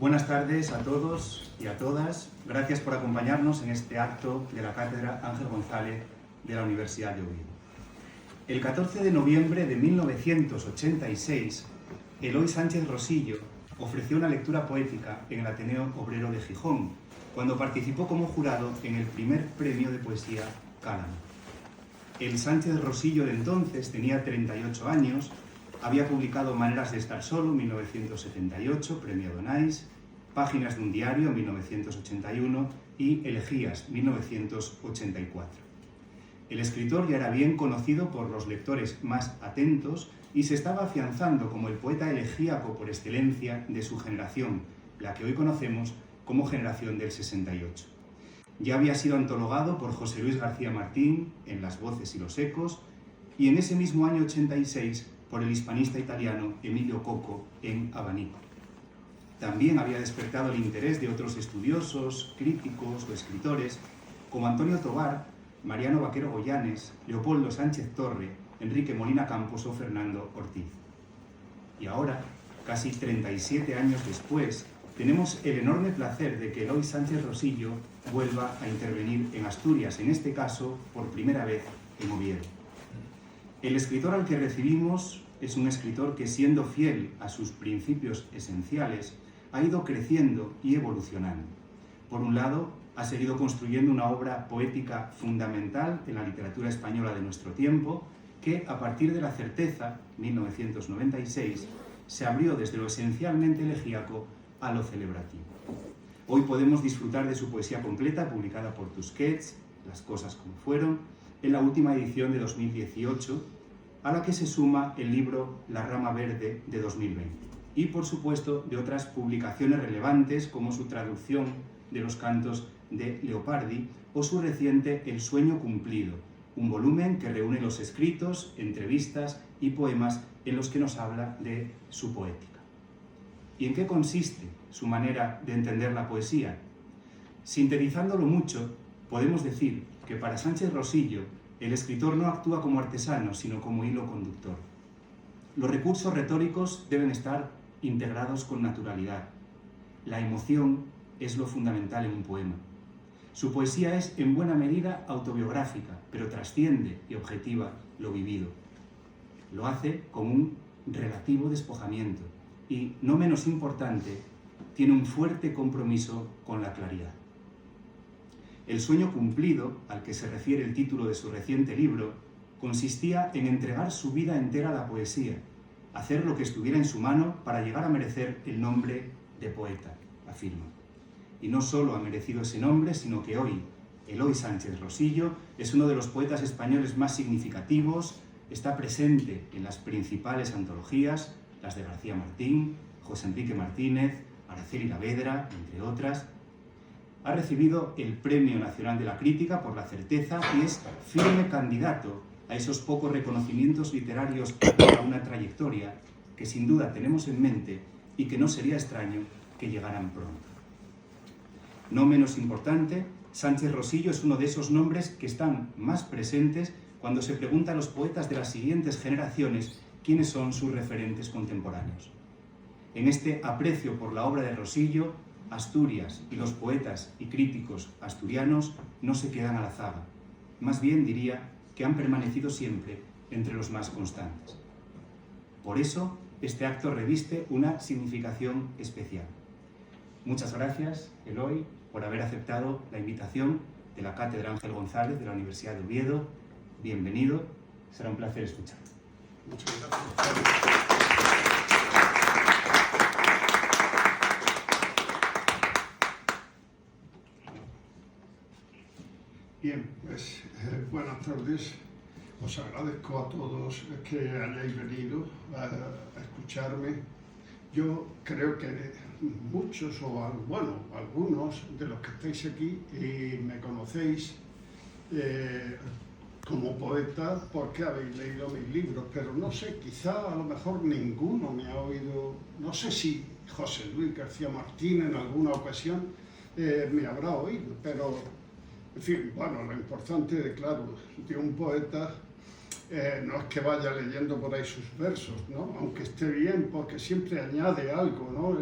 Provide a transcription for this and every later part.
Buenas tardes a todos y a todas. Gracias por acompañarnos en este acto de la Cátedra Ángel González de la Universidad de Oviedo. El 14 de noviembre de 1986, Eloy Sánchez Rosillo ofreció una lectura poética en el Ateneo Obrero de Gijón, cuando participó como jurado en el primer premio de poesía Cálamo. El Sánchez Rosillo de entonces tenía 38 años, había publicado Maneras de estar solo, 1978, premio Donais, Páginas de un diario, 1981, y Elegías, 1984. El escritor ya era bien conocido por los lectores más atentos y se estaba afianzando como el poeta elegíaco por excelencia de su generación, la que hoy conocemos como generación del 68. Ya había sido antologado por José Luis García Martín en Las voces y los ecos, y en ese mismo año 86 por el hispanista italiano Emilio Coco en Abanico. También había despertado el interés de otros estudiosos, críticos o escritores como Antonio Tobar, Mariano Vaquero Goyanes, Leopoldo Sánchez Torre, Enrique Molina Campos o Fernando Ortiz. Y ahora, casi 37 años después, tenemos el enorme placer de que Eloy Sánchez Rosillo vuelva a intervenir en Asturias, en este caso, por primera vez en Oviedo. El escritor al que recibimos es un escritor que, siendo fiel a sus principios esenciales, ha ido creciendo y evolucionando. Por un lado, ha seguido construyendo una obra poética fundamental en la literatura española de nuestro tiempo, que, a partir de La certeza, 1996, se abrió desde lo esencialmente elegíaco a lo celebrativo. Hoy podemos disfrutar de su poesía completa, publicada por Tusquets, Las cosas como fueron, en la última edición de 2018, a la que se suma el libro La rama verde de 2020. Y, por supuesto, de otras publicaciones relevantes, como su traducción de los cantos de Leopardi o su reciente El sueño cumplido, un volumen que reúne los escritos, entrevistas y poemas en los que nos habla de su poética. ¿Y en qué consiste su manera de entender la poesía? Sintetizándolo mucho, podemos decir que para Sánchez Rosillo el escritor no actúa como artesano, sino como hilo conductor. Los recursos retóricos deben estar integrados con naturalidad. La emoción es lo fundamental en un poema. Su poesía es en buena medida autobiográfica, pero trasciende y objetiva lo vivido. Lo hace con un relativo despojamiento y, no menos importante, tiene un fuerte compromiso con la claridad. El sueño cumplido, al que se refiere el título de su reciente libro, consistía en entregar su vida entera a la poesía, hacer lo que estuviera en su mano para llegar a merecer el nombre de poeta, afirma. Y no solo ha merecido ese nombre, sino que hoy Eloy Sánchez Rosillo es uno de los poetas españoles más significativos, está presente en las principales antologías, las de García Martín, José Enrique Martínez, Araceli Lavedra, entre otras. Ha recibido el Premio Nacional de la Crítica por La certeza y es firme candidato a esos pocos reconocimientos literarios a una trayectoria que sin duda tenemos en mente y que no sería extraño que llegaran pronto. No menos importante, Sánchez Rosillo es uno de esos nombres que están más presentes cuando se pregunta a los poetas de las siguientes generaciones quiénes son sus referentes contemporáneos. En este aprecio por la obra de Rosillo, Asturias y los poetas y críticos asturianos no se quedan a la zaga. Más bien diría que han permanecido siempre entre los más constantes. Por eso, este acto reviste una significación especial. Muchas gracias, Eloy, por haber aceptado la invitación de la Cátedra Ángel González de la Universidad de Oviedo. Bienvenido, será un placer escuchar. Muchas gracias. Bien, pues buenas tardes. Os agradezco a todos que hayáis venido a escucharme. Yo creo que muchos algunos de los que estáis aquí me conocéis como poeta porque habéis leído mis libros, pero no sé, quizá a lo mejor ninguno me ha oído, no sé si José Luis García Martín en alguna ocasión me habrá oído, pero en fin, bueno, lo importante, claro, de un poeta no es que vaya leyendo por ahí sus versos, ¿no? Aunque esté bien, porque siempre añade algo, ¿no?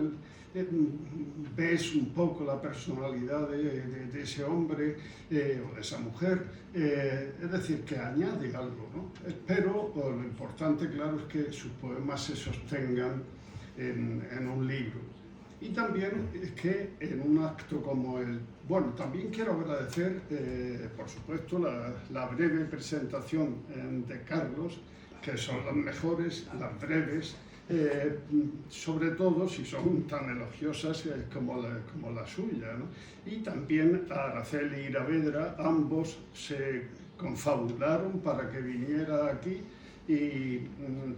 Ves un poco la personalidad de ese hombre o de esa mujer, es decir, que añade algo, ¿no? Pero lo importante, claro, es que sus poemas se sostengan en un libro. Y también es que en un acto como el... Bueno, también quiero agradecer, por supuesto, la breve presentación de Carlos, que son las mejores, las breves, sobre todo si son tan elogiosas como la suya, ¿no? Y también a Araceli y Iravedra, ambos se confabularon para que viniera aquí, y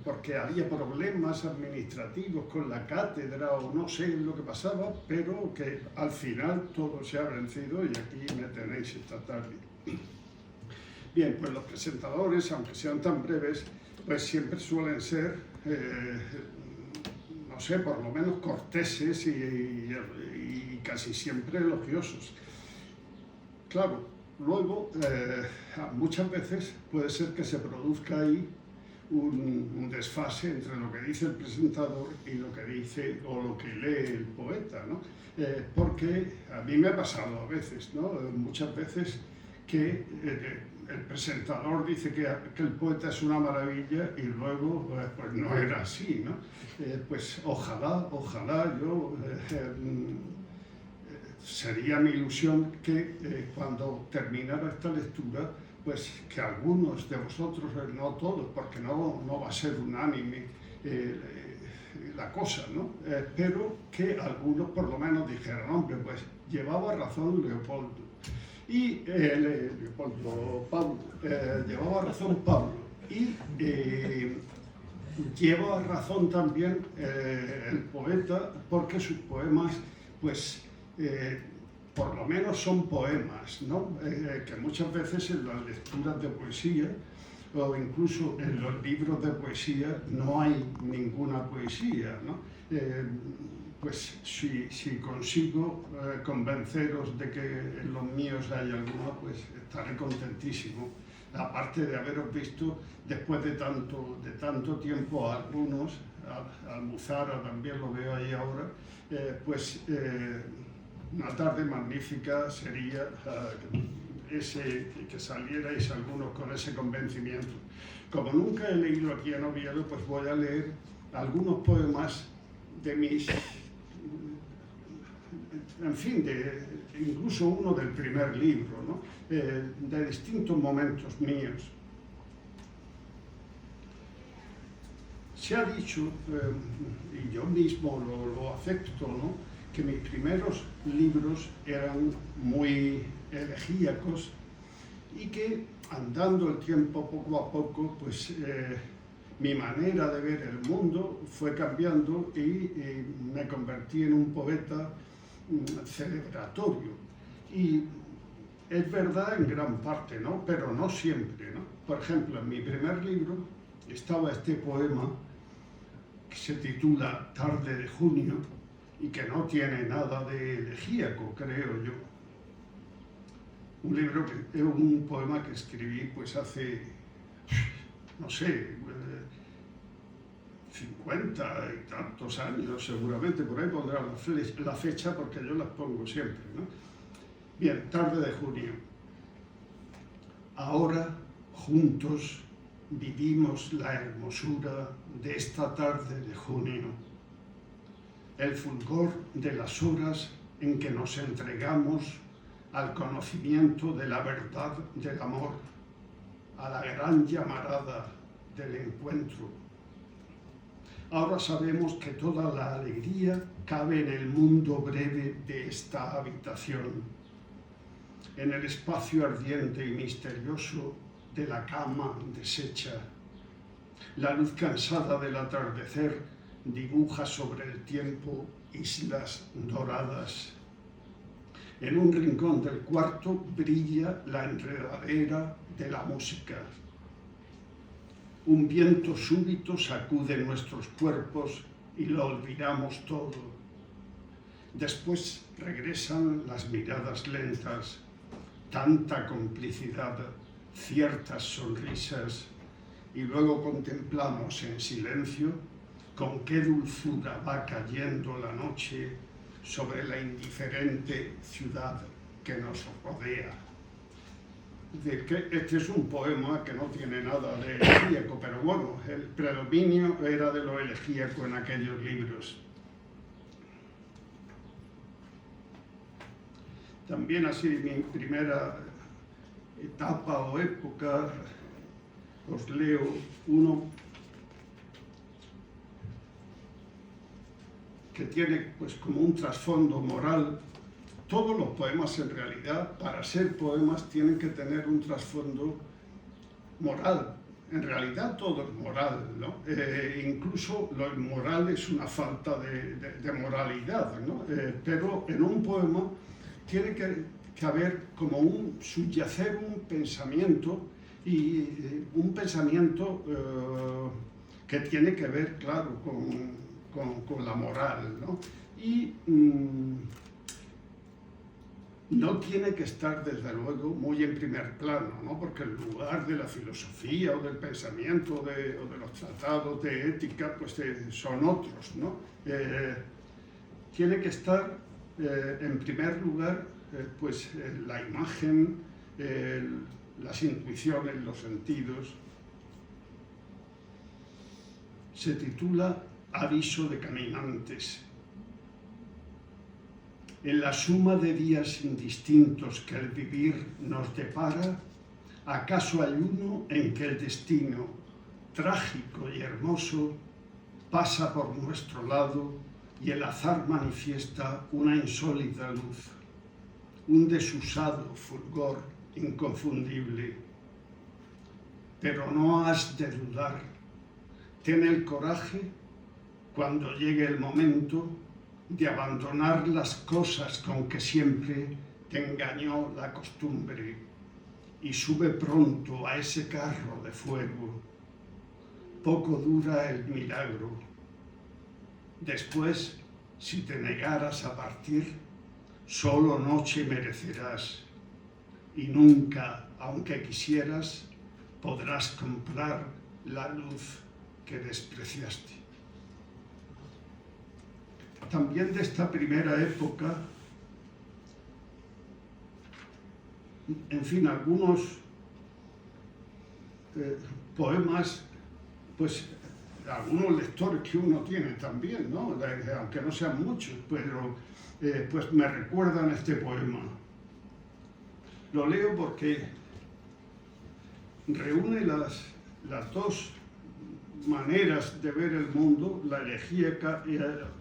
porque había problemas administrativos con la cátedra o no sé lo que pasaba, pero que al final todo se ha vencido y aquí me tenéis esta tarde. Bien, pues los presentadores, aunque sean tan breves, pues siempre suelen ser, no sé, por lo menos corteses y casi siempre elogiosos. Claro, luego muchas veces puede ser que se produzca ahí un desfase entre lo que dice el presentador y lo que dice o lo que lee el poeta, ¿no? Porque a mí me ha pasado a veces, ¿no? Muchas veces que el presentador dice que el poeta es una maravilla y luego pues no era así, ¿no? Pues ojalá yo... sería mi ilusión que cuando terminara esta lectura, pues que algunos de vosotros, no todos, porque no va a ser unánime la cosa, ¿no? Pero que algunos por lo menos dijeran, hombre, pues llevaba razón Leopoldo. Y llevaba razón Pablo. Y lleva razón también el poeta, porque sus poemas, pues, por lo menos son poemas, ¿no? Que muchas veces en las lecturas de poesía o incluso en los libros de poesía no hay ninguna poesía, ¿no? Pues si consigo convenceros de que en los míos hay alguna, pues estaré contentísimo. Aparte de haberos visto después de tanto tiempo a algunos, Almuzara también lo veo ahí ahora, pues una tarde magnífica sería que salierais algunos con ese convencimiento. Como nunca he leído aquí en Oviedo, pues voy a leer algunos poemas de mis, en fin, incluso uno del primer libro, ¿no? De distintos momentos míos. Se ha dicho, y yo mismo lo acepto, ¿no?, que mis primeros libros eran muy elegíacos y que andando el tiempo poco a poco, pues mi manera de ver el mundo fue cambiando y me convertí en un poeta celebratorio. Y es verdad en gran parte, ¿no? Pero no siempre, ¿no? Por ejemplo, en mi primer libro estaba este poema que se titula Tarde de junio y que no tiene nada de elegíaco, creo yo. Un poema que escribí pues hace, no sé, 50 y tantos años seguramente, por ahí pondrá la fecha porque yo las pongo siempre, ¿no? Bien, Tarde de junio. Ahora, juntos, vivimos la hermosura de esta tarde de junio. El fulgor de las horas en que nos entregamos al conocimiento de la verdad del amor, a la gran llamarada del encuentro. Ahora sabemos que toda la alegría cabe en el mundo breve de esta habitación, en el espacio ardiente y misterioso de la cama deshecha. La luz cansada del atardecer dibuja sobre el tiempo islas doradas. En un rincón del cuarto brilla la enredadera de la música. Un viento súbito sacude nuestros cuerpos y lo olvidamos todo. Después regresan las miradas lentas, tanta complicidad, ciertas sonrisas, y luego contemplamos en silencio con qué dulzura va cayendo la noche sobre la indiferente ciudad que nos rodea. Este es un poema que no tiene nada de elegíaco, pero bueno, el predominio era de lo elegíaco en aquellos libros. También así mi primera etapa o época, os leo uno que tiene pues como un trasfondo moral. Todos los poemas en realidad, para ser poemas, tienen que tener un trasfondo moral. En realidad todo es moral, ¿no? Incluso lo inmoral es una falta de moralidad, ¿no? Pero en un poema tiene que haber como un subyacer, un pensamiento, y un pensamiento que tiene que ver, claro, con la moral, ¿no? Y no tiene que estar, desde luego, muy en primer plano, ¿no? Porque el lugar de la filosofía o del pensamiento o de los tratados de ética pues, son otros, ¿no? Tiene que estar, en primer lugar, pues, la imagen, las intuiciones, los sentidos. Se titula Aviso de caminantes. En la suma de días indistintos que el vivir nos depara, ¿acaso hay uno en que el destino, trágico y hermoso, pasa por nuestro lado y el azar manifiesta una insólita luz, un desusado fulgor inconfundible? Pero no has de dudar, ten el coraje, cuando llegue el momento, de abandonar las cosas con que siempre te engañó la costumbre y sube pronto a ese carro de fuego. Poco dura el milagro. Después, si te negaras a partir, solo noche merecerás y nunca, aunque quisieras, podrás comprar la luz que despreciaste. También de esta primera época, en fin, algunos poemas, pues algunos lectores que uno tiene también, ¿no? Aunque no sean muchos, pero pues me recuerdan este poema. Lo leo porque reúne las dos maneras de ver el mundo, la elegíaca,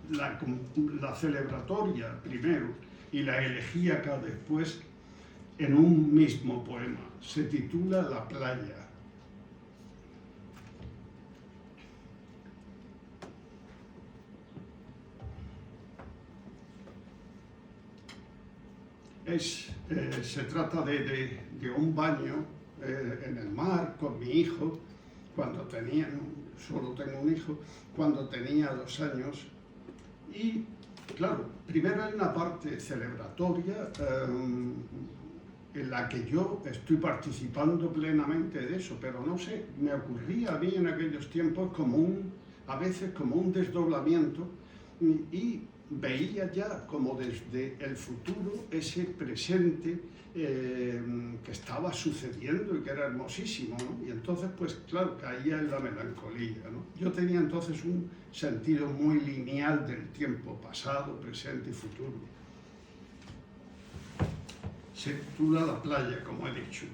la celebratoria primero y la elegíaca después, en un mismo poema. Se titula La playa. Se trata de un baño en el mar con mi hijo, cuando tenía, solo tengo un hijo, cuando tenía 2 años. Y claro, primero hay una parte celebratoria en la que yo estoy participando plenamente de eso, pero no sé, me ocurría a mí en aquellos tiempos a veces como un desdoblamiento, y veía ya como desde el futuro ese presente que estaba sucediendo y que era hermosísimo, ¿no? Y entonces, pues claro, caía en la melancolía, ¿no? Yo tenía entonces un sentido muy lineal del tiempo, pasado, presente y futuro. Se titula La playa, como he dicho.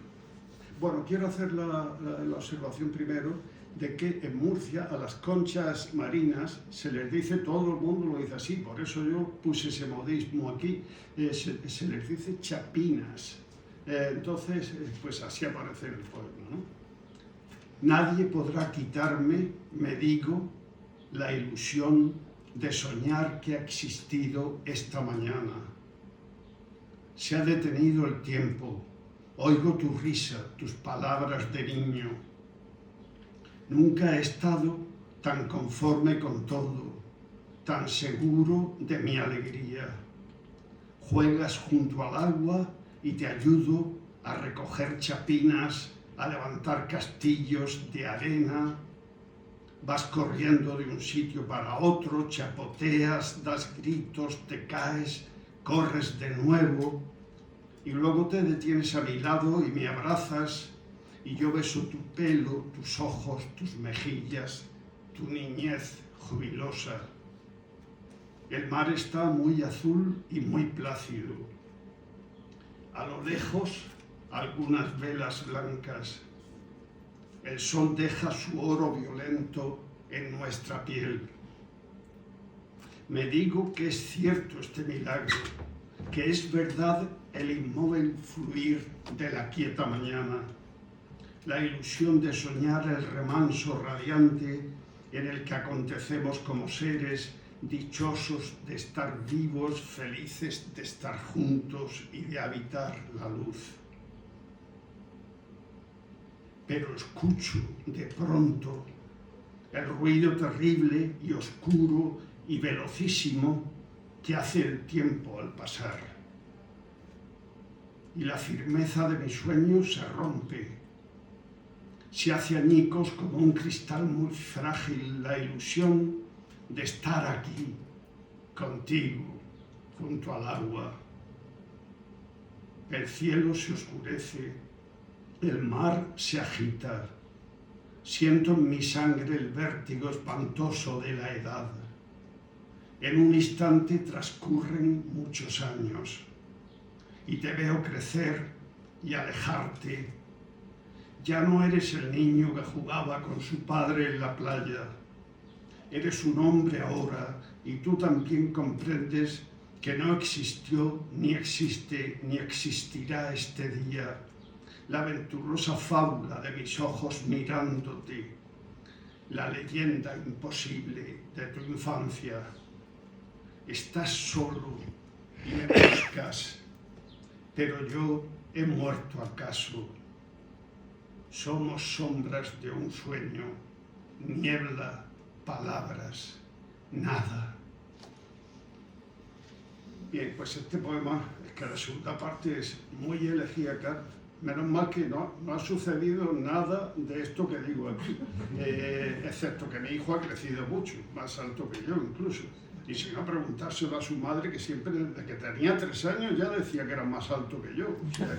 Bueno, quiero hacer la observación primero de que en Murcia a las conchas marinas se les dice, todo el mundo lo dice así, por eso yo puse ese modismo aquí, se les dice chapinas. Entonces, pues así aparece en el poema, ¿no? Nadie podrá quitarme, me digo, la ilusión de soñar que ha existido esta mañana. Se ha detenido el tiempo, oigo tu risa, tus palabras de niño. Nunca he estado tan conforme con todo, tan seguro de mi alegría. Juegas junto al agua y te ayudo a recoger chapinas a levantar castillos de arena, vas corriendo de un sitio para otro, chapoteas, das gritos, te caes, corres de nuevo y luego te detienes a mi lado y me abrazas y yo beso tu pelo, tus ojos, tus mejillas, tu niñez jubilosa. El mar está muy azul y muy plácido. A lo lejos, algunas velas blancas. El sol deja su oro violento en nuestra piel. Me digo que es cierto este milagro, que es verdad el inmóvil fluir de la quieta mañana, la ilusión de soñar el remanso radiante en el que acontecemos como seres dichosos de estar vivos, felices de estar juntos y de habitar la luz. Pero escucho de pronto el ruido terrible y oscuro y velocísimo que hace el tiempo al pasar. Y la firmeza de mis sueños se rompe. Se hace añicos como un cristal muy frágil la ilusión de estar aquí, contigo, junto al agua. El cielo se oscurece, el mar se agita. Siento en mi sangre el vértigo espantoso de la edad. En un instante transcurren muchos años y te veo crecer y alejarte. Ya no eres el niño que jugaba con su padre en la playa. Eres un hombre ahora y tú también comprendes que no existió, ni existe, ni existirá este día. La aventurosa fábula de mis ojos mirándote, la leyenda imposible de tu infancia. Estás solo y me buscas, pero yo he muerto acaso. Somos sombras de un sueño, niebla, palabras, nada. Bien, pues este poema, es que la segunda parte es muy elegíaca. Menos mal que no ha sucedido nada de esto que digo aquí, excepto que mi hijo ha crecido mucho, más alto que yo incluso. Y si no, preguntárselo a su madre, que siempre desde que tenía 3 años ya decía que era más alto que yo. O sea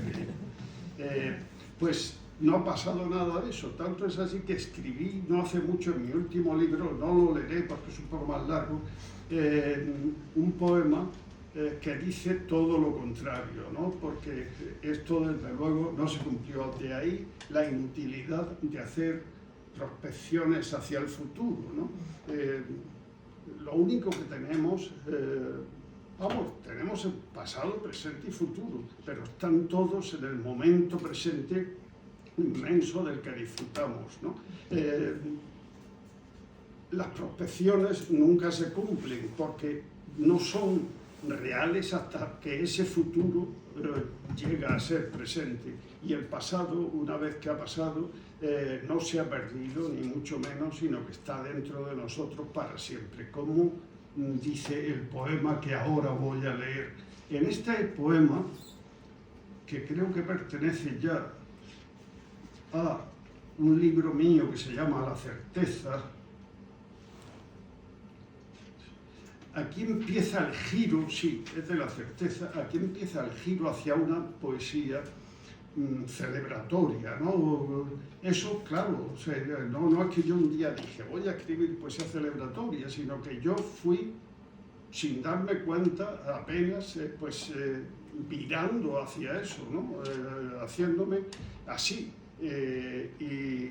que, pues no ha pasado nada de eso. Tanto es así que escribí no hace mucho en mi último libro, no lo leeré porque es un poco más largo, un poema que dice todo lo contrario, ¿no? Porque esto desde luego no se cumplió. De ahí la inutilidad de hacer prospecciones hacia el futuro, ¿no? Lo único que tenemos, tenemos el pasado, presente y futuro, pero están todos en el momento presente inmenso del que disfrutamos, ¿no? Las prospecciones nunca se cumplen porque no son reales hasta que ese futuro llega a ser presente. Y el pasado, una vez que ha pasado, no se ha perdido, ni mucho menos, sino que está dentro de nosotros para siempre, como dice el poema que ahora voy a leer. En este poema, que creo que pertenece ya a un libro mío que se llama La certeza, aquí empieza el giro, sí, es de La certeza, aquí empieza el giro hacia una poesía celebratoria, ¿no? Eso, claro, o sea, no es que yo un día dije voy a escribir poesía celebratoria, sino que yo fui, sin darme cuenta, apenas, virando hacia eso, ¿no? Haciéndome así. Y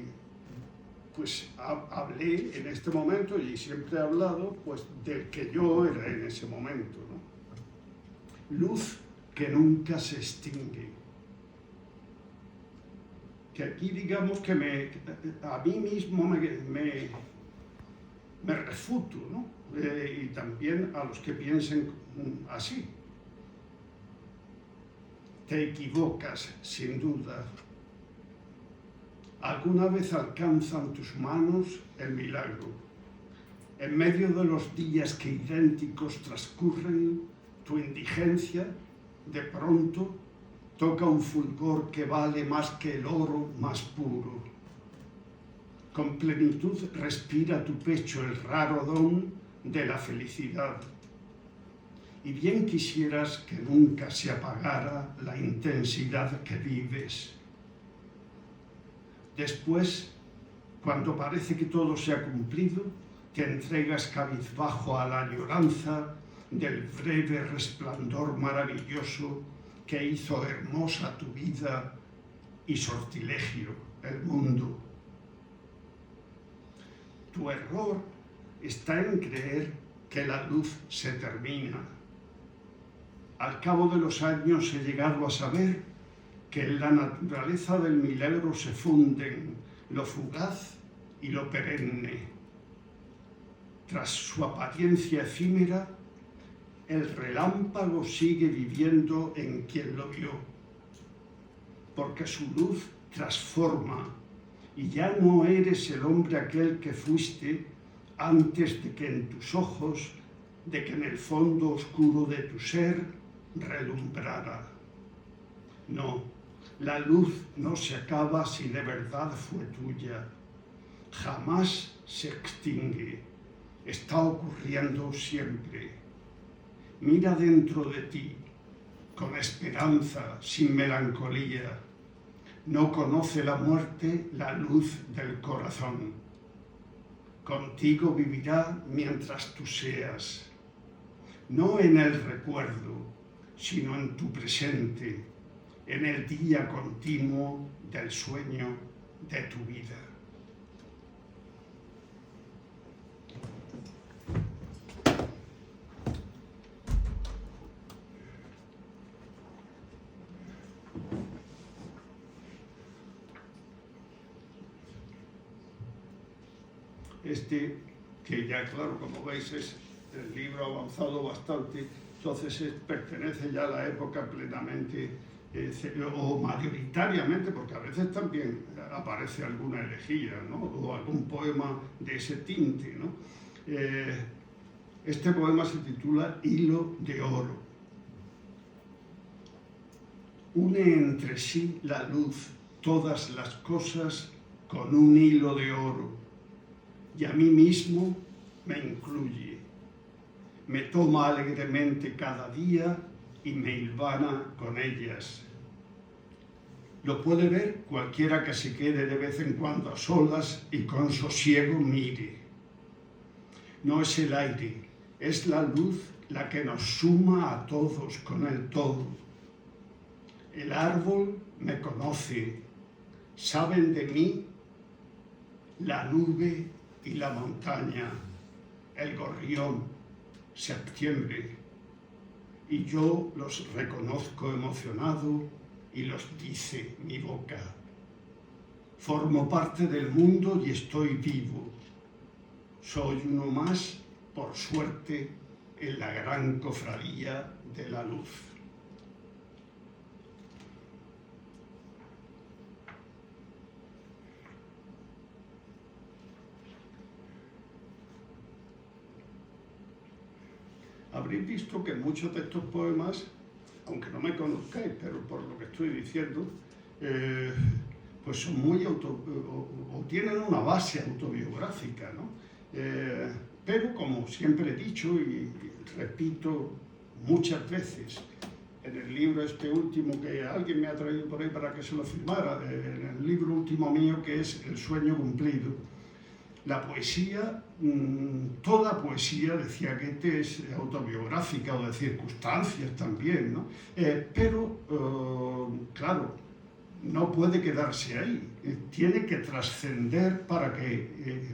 pues hablé en este momento, y siempre he hablado, pues del que yo era en ese momento, ¿no? Luz que nunca se extingue. Que aquí digamos que a mí mismo me refuto, ¿no? Y también a los que piensen así. Te equivocas, sin duda. Alguna vez alcanzan tus manos el milagro. En medio de los días que idénticos transcurren, tu indigencia, de pronto, toca un fulgor que vale más que el oro más puro. Con plenitud respira tu pecho el raro don de la felicidad. Y bien quisieras que nunca se apagara la intensidad que vives. Después, cuando parece que todo se ha cumplido, te entregas cabizbajo a la añoranza del breve resplandor maravilloso que hizo hermosa tu vida y sortilegio el mundo. Tu error está en creer que la luz se termina. Al cabo de los años he llegado a saber que en la naturaleza del milagro se funden lo fugaz y lo perenne. Tras su apariencia efímera, el relámpago sigue viviendo en quien lo vio, porque su luz transforma y ya no eres el hombre aquel que fuiste antes de que en tus ojos, de que en el fondo oscuro de tu ser relumbrara. No, la luz no se acaba si de verdad fue tuya. Jamás se extingue. Está ocurriendo siempre. Mira dentro de ti, con esperanza, sin melancolía. No conoce la muerte la luz del corazón. Contigo vivirá mientras tú seas. No en el recuerdo, sino en tu presente, en el día continuo del sueño de tu vida. Este, que ya claro, como veis, es el libro avanzado bastante, entonces pertenece ya a la época plenamente, o mayoritariamente, porque a veces también aparece alguna elegía, ¿no? O algún poema de ese tinte, ¿no? Este poema se titula Hilo de oro. Une entre sí la luz todas las cosas con un hilo de oro, y a mí mismo me incluye. Me toma alegremente cada día y me hilvana con ellas. Lo puede ver cualquiera que se quede de vez en cuando a solas y con sosiego mire. No es el aire, es la luz la que nos suma a todos con el todo. El árbol me conoce, saben de mí la nube y la montaña, el gorrión, septiembre, y yo los reconozco emocionado y los dice mi boca. Formo parte del mundo y estoy vivo. Soy uno más, por suerte, en la gran cofradía de la luz. Habréis visto que muchos de estos poemas, aunque no me conozcáis, pero por lo que estoy diciendo, pues son muy o tienen una base autobiográfica, ¿no? Pero como siempre he dicho y repito muchas veces, en el libro este último que alguien me ha traído por ahí para que se lo firmara, en el libro último mío que es El sueño cumplido, la poesía, toda poesía, decía Goethe, es autobiográfica o de circunstancias también, ¿no? Pero, claro, no puede quedarse ahí, tiene que trascender para que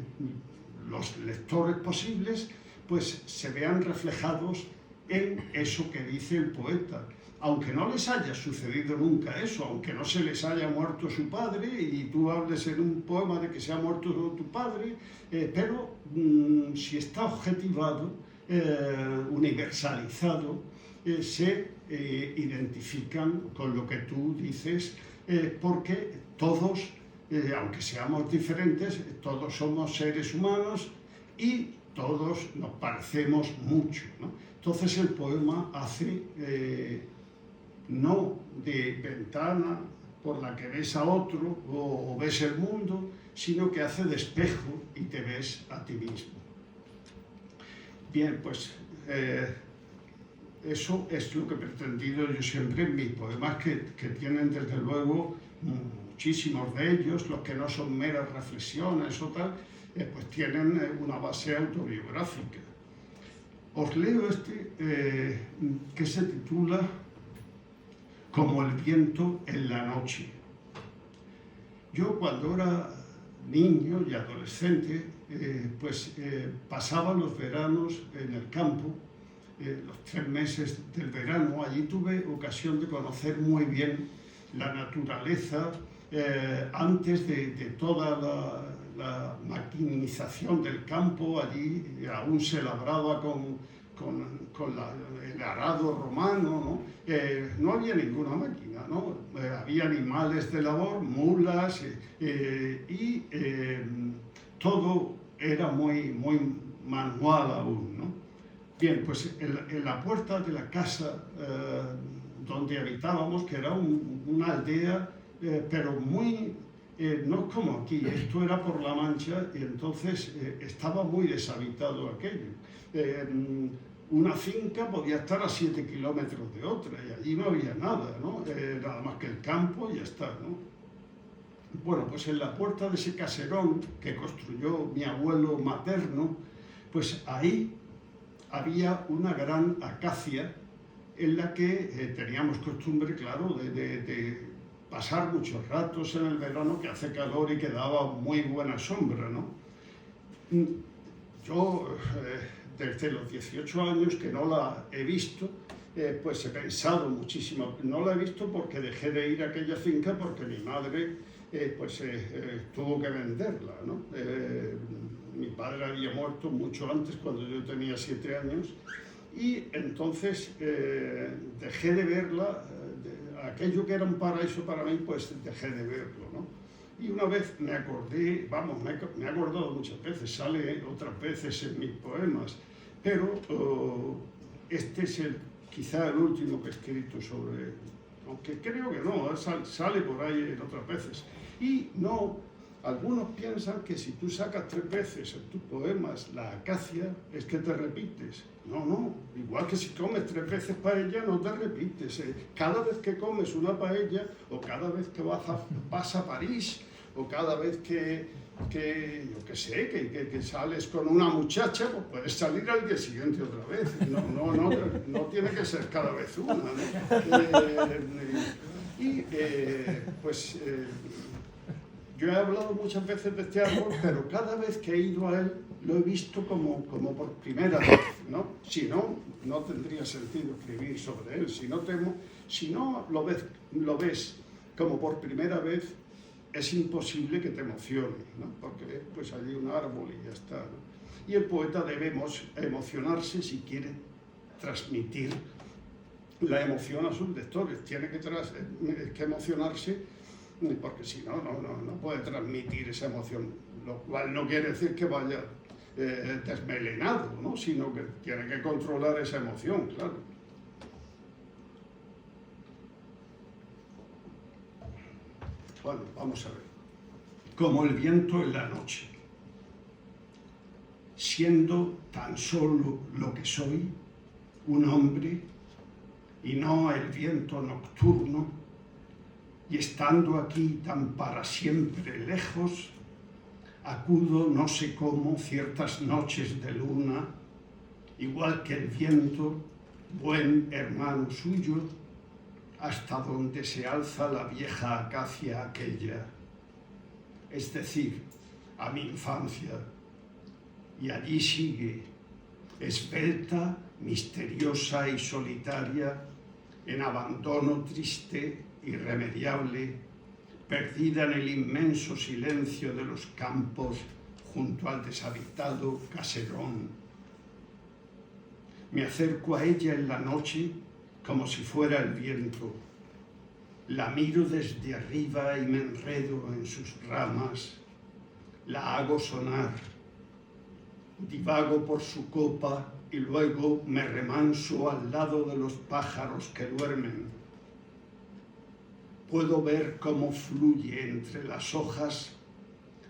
los lectores posibles pues, se vean reflejados en eso que dice el poeta. Aunque no les haya sucedido nunca eso, aunque no se les haya muerto su padre y tú hables en un poema de que se ha muerto tu padre, pero si está objetivado, universalizado, se identifican con lo que tú dices, porque todos, aunque seamos diferentes, todos somos seres humanos y todos nos parecemos mucho, ¿no? Entonces el poema hace no de ventana por la que ves a otro o ves el mundo, sino que hace de espejo y te ves a ti mismo. Bien, pues eso es lo que he pretendido yo siempre en mis poemas, que tienen desde luego muchísimos de ellos, los que no son meras reflexiones o tal, pues tienen una base autobiográfica. Os leo este que se titula Como el viento en la noche. Yo cuando era niño y adolescente, pasaba los veranos en el campo, los 3 meses del verano. Allí tuve ocasión de conocer muy bien la naturaleza antes de toda la maquinización del campo. Allí aún se labraba con el arado romano, ¿no? No había ninguna máquina, ¿no? Había animales de labor, mulas, y todo era muy manual aún, ¿no? Bien, pues en la puerta de la casa donde habitábamos, que era una aldea, pero muy... no como aquí, esto era por La Mancha, y entonces estaba muy deshabitado aquello. Una finca podía estar a 7 kilómetros de otra, y allí no había nada, ¿no? Nada más que el campo y ya está, ¿no? Bueno, pues en la puerta de ese caserón que construyó mi abuelo materno, pues ahí había una gran acacia en la que teníamos costumbre, claro, de pasar muchos ratos en el verano, que hace calor y que daba muy buena sombra, ¿no? Yo, desde los 18 años que no la he visto, pues he pensado muchísimo. No la he visto porque dejé de ir a aquella finca porque mi madre tuvo que venderla, ¿no? Mi padre había muerto mucho antes, cuando yo tenía 7 años, y entonces dejé de verla. Aquello que era un paraíso para mí, pues dejé de verlo, ¿no? Y una vez me acordé, vamos, me he acordado muchas veces, sale otras veces en mis poemas, pero este es quizá el último que he escrito sobre, aunque creo que no, sale por ahí en otras veces. Y no, algunos piensan que si tú sacas 3 veces en tus poemas la acacia, es que te repites. No, igual que si comes 3 veces paella, no te repites. Cada vez que comes una paella, o cada vez que vas a París, o cada vez que sales con una muchacha, pues puedes salir al día siguiente otra vez. No tiene que ser cada vez una, ¿no? Yo he hablado muchas veces de este árbol, pero cada vez que he ido a él lo he visto como por primera vez, ¿no? Si no, no tendría sentido escribir sobre él. Si no lo ves como por primera vez, es imposible que te emocione, ¿no? Porque pues allí un árbol y ya está, ¿no? Y el poeta debe emocionarse si quiere transmitir la emoción a sus lectores. Tiene que emocionarse, porque si no puede transmitir esa emoción, lo cual no quiere decir que vaya desmelenado, ¿no? Sino que tiene que controlar esa emoción, claro. Bueno, vamos a ver. Como el viento en la noche. Siendo tan solo lo que soy, un hombre, y no el viento nocturno, y estando aquí tan para siempre lejos, acudo no sé cómo ciertas noches de luna, igual que el viento, buen hermano suyo, hasta donde se alza la vieja acacia aquella, es decir, a mi infancia, y allí sigue, esbelta, misteriosa y solitaria, en abandono triste, irremediable, perdida en el inmenso silencio de los campos junto al deshabitado caserón. Me acerco a ella en la noche como si fuera el viento. La miro desde arriba y me enredo en sus ramas. La hago sonar. Divago por su copa y luego me remanso al lado de los pájaros que duermen. puedo ver cómo fluye entre las hojas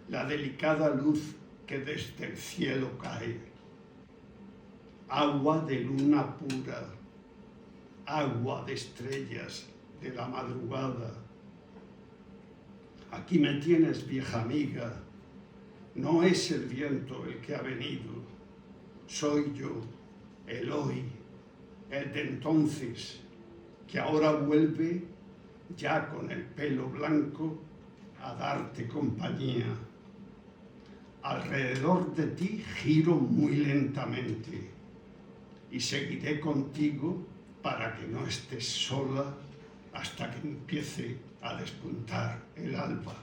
la delicada luz que desde el cielo cae. Agua de luna pura, agua de estrellas de la madrugada. Aquí me tienes, vieja amiga, no es el viento el que ha venido, soy yo, el hoy, el de entonces, que ahora vuelve ya con el pelo blanco a darte compañía. Alrededor de ti giro muy lentamente y seguiré contigo para que no estés sola hasta que empiece a despuntar el alba.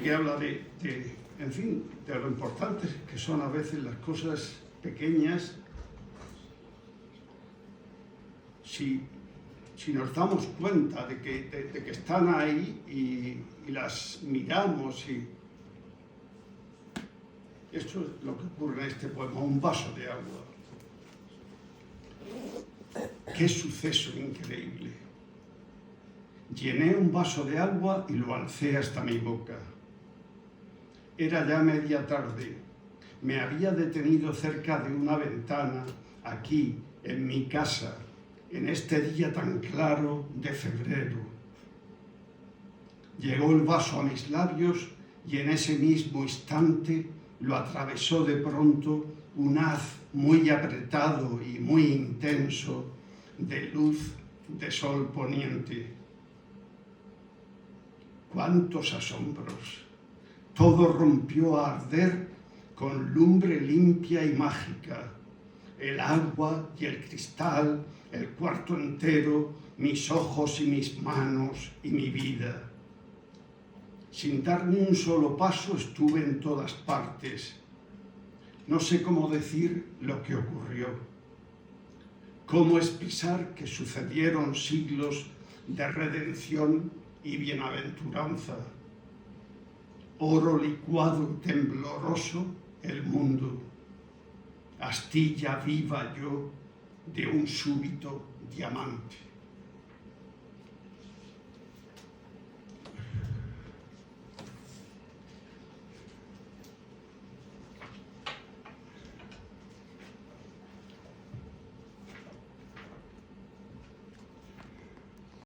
Que habla en fin, de lo importantes que son a veces las cosas pequeñas. Si nos damos cuenta de que están ahí y las miramos, y esto es lo que ocurre en este poema, un vaso de agua. ¡Qué suceso increíble! Llené un vaso de agua y lo alcé hasta mi boca. Era ya media tarde. Me había detenido cerca de una ventana, aquí, en mi casa, en este día tan claro de febrero. Llegó el vaso a mis labios y en ese mismo instante lo atravesó de pronto un haz muy apretado y muy intenso de luz de sol poniente. ¡Cuántos asombros! Todo rompió a arder con lumbre limpia y mágica. El agua y el cristal, el cuarto entero, mis ojos y mis manos y mi vida. Sin dar ni un solo paso estuve en todas partes. No sé cómo decir lo que ocurrió. Cómo expresar que sucedieron siglos de redención y bienaventuranza. Oro licuado y tembloroso el mundo. Astilla viva yo de un súbito diamante.